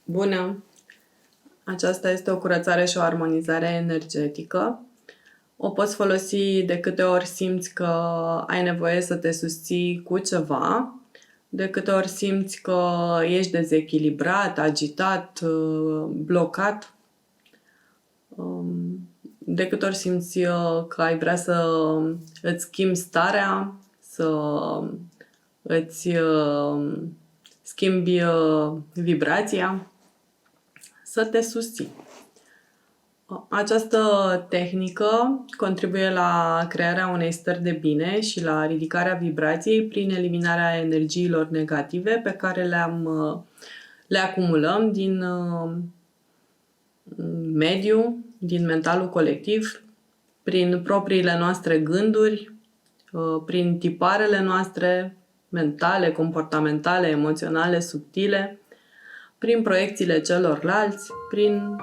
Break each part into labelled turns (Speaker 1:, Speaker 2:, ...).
Speaker 1: Bună! Aceasta este o curățare și o armonizare energetică. O poți folosi de câte ori simți că ai nevoie să te susții cu ceva, de câte ori simți că ești dezechilibrat, agitat, blocat, de câte ori simți că ai vrea să îți schimbi starea, să îți schimbi vibrația, să te susții. Această tehnică contribuie la crearea unei stări de bine și la ridicarea vibrației prin eliminarea energiilor negative pe care le acumulăm din mediu, din mentalul colectiv, prin propriile noastre gânduri, prin tiparele noastre mentale, comportamentale, emoționale, subtile, prin proiecțiile celorlalți, prin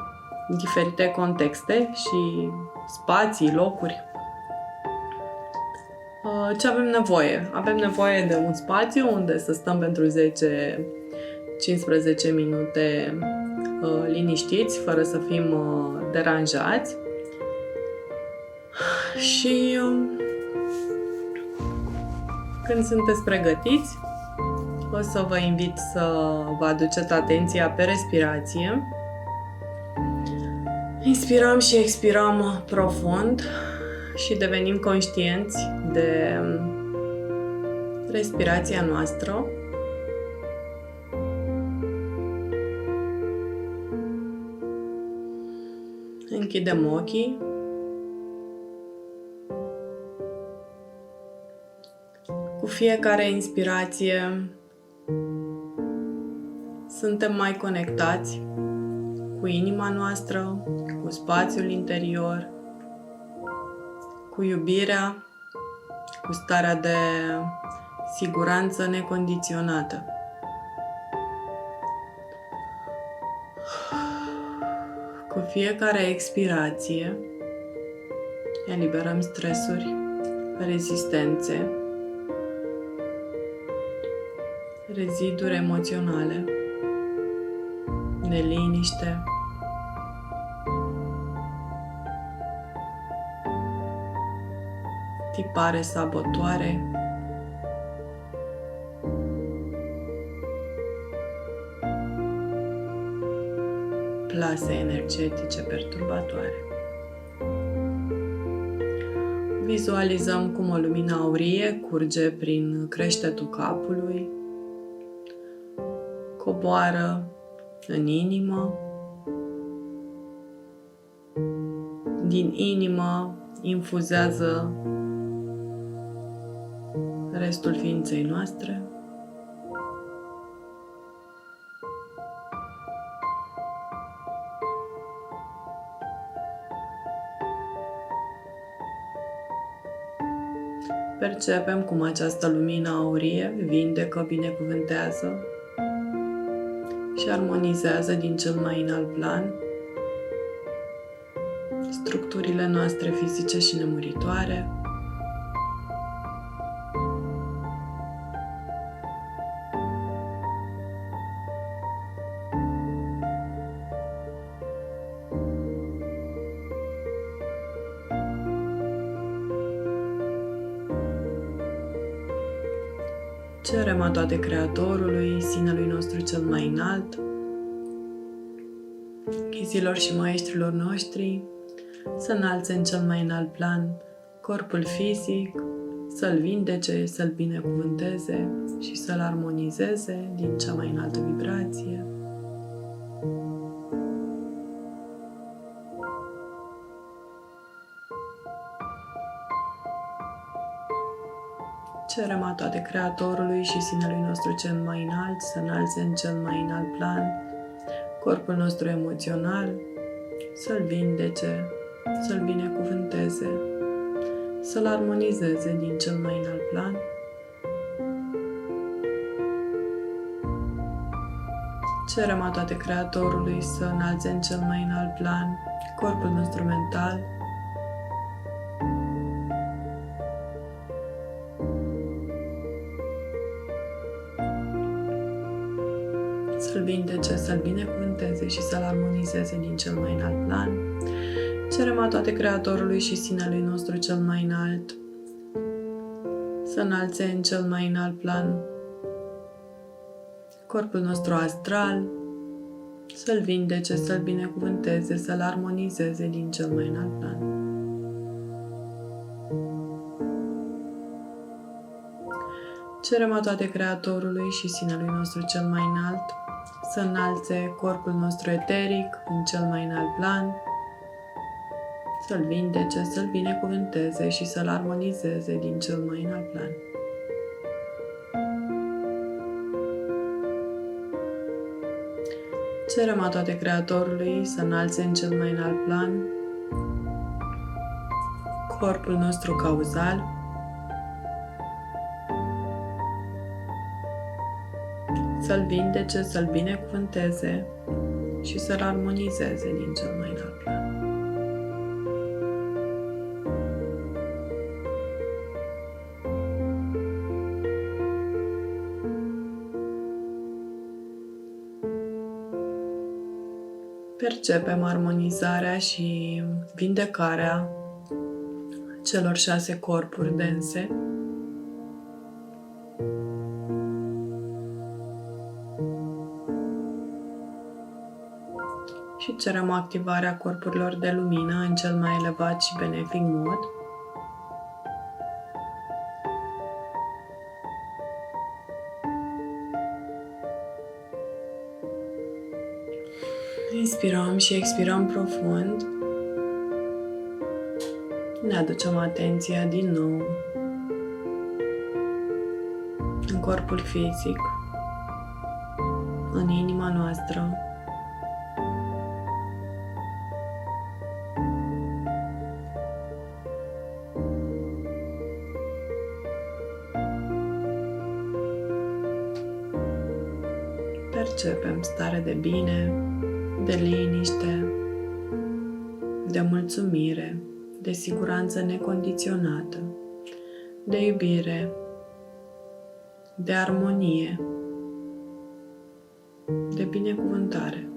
Speaker 1: diferite contexte și spații, locuri. Ce avem nevoie? Avem nevoie de un spațiu unde să stăm pentru 10-15 minute liniștiți, fără să fim deranjați. Și când sunteți pregătiți, o să vă invit să vă aduceți atenția pe respirație. Inspirăm și expirăm profund și devenim conștienți de respirația noastră. Închidem ochii. Cu fiecare inspirație suntem mai conectați cu inima noastră, cu spațiul interior, cu iubirea, cu starea de siguranță necondiționată. Cu fiecare expirație eliberăm stresuri, rezistențe, reziduri emoționale, neliniște, tipare sabotoare, plase energetice perturbatoare. Vizualizăm cum o lumină aurie curge prin creștetul capului, coboară în inimă, din inimă infuzează restul ființei noastre. Percepem cum această lumină aurie vindecă, binecuvântează și armonizează din cel mai înalt plan structurile noastre fizice și nemuritoare, cerem a toate Creatorului, Sinelui nostru cel mai înalt, ghizilor și maestrilor noștri, să înalțe în cel mai înalt plan corpul fizic, să-l vindece, să-l binecuvânteze și să-l armonizeze din cea mai înaltă vibrație. Cerem a toate Creatorului și Sinelui nostru cel mai înalt să înalțe în cel mai înalt plan corpul nostru emoțional, să-l vindece, să-l binecuvânteze, să-l armonizeze din cel mai înalt plan. Cerem a toate Creatorului să înalțe în cel mai înalt plan corpul nostru mental, să-l vindece, să-L binecuvânteze și să-L armonizeze din cel mai înalt plan. Cerem a toate Creatorului și Sinelui nostru cel mai înalt să înalțe în cel mai înalt plan corpul nostru astral, să-L vindece, să-L binecuvânteze, să-L armonizeze din cel mai înalt plan. Cerem a toate Creatorului și Sinelui nostru cel mai înalt să înalțe corpul nostru eteric în cel mai înalt plan, să-L vindece, să-L binecuvânteze și să-L armonizeze din cel mai înalt plan. Cerem a toate Creatorului să înalțe în cel mai înalt plan corpul nostru cauzal, să-L vindece, să-L binecuvânteze și să-L armonizeze din cel mai înalt plan. Percepem armonizarea și vindecarea celor 6 corpuri dense. Și cerem activarea corpurilor de lumină în cel mai elevat și benefic mod. Inspirăm și expirăm profund. Ne aducem atenția din nou în corpul fizic, în inima noastră. Percepem stare de bine, de liniște, de mulțumire, de siguranță necondiționată, de iubire, de armonie, de binecuvântare.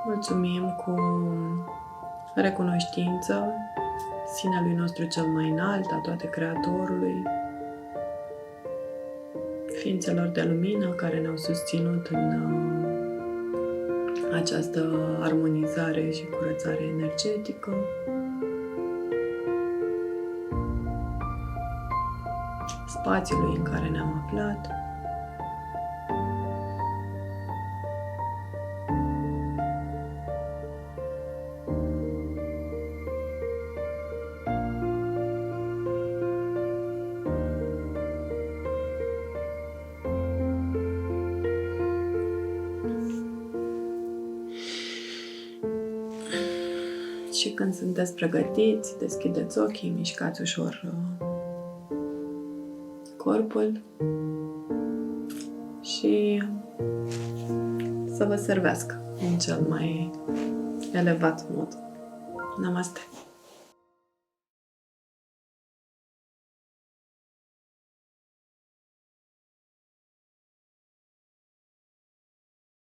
Speaker 1: Mulțumim cu recunoștință Sinelui nostru cel mai înalt, a toate Creatorului, ființelor de lumină care ne-au susținut în această armonizare și curățare energetică. Spațiului în care ne-am aflat. Și când sunteți pregătiți, deschideți ochii, mișcați ușor corpul și să vă servească în cel mai elevat mod. Namaste!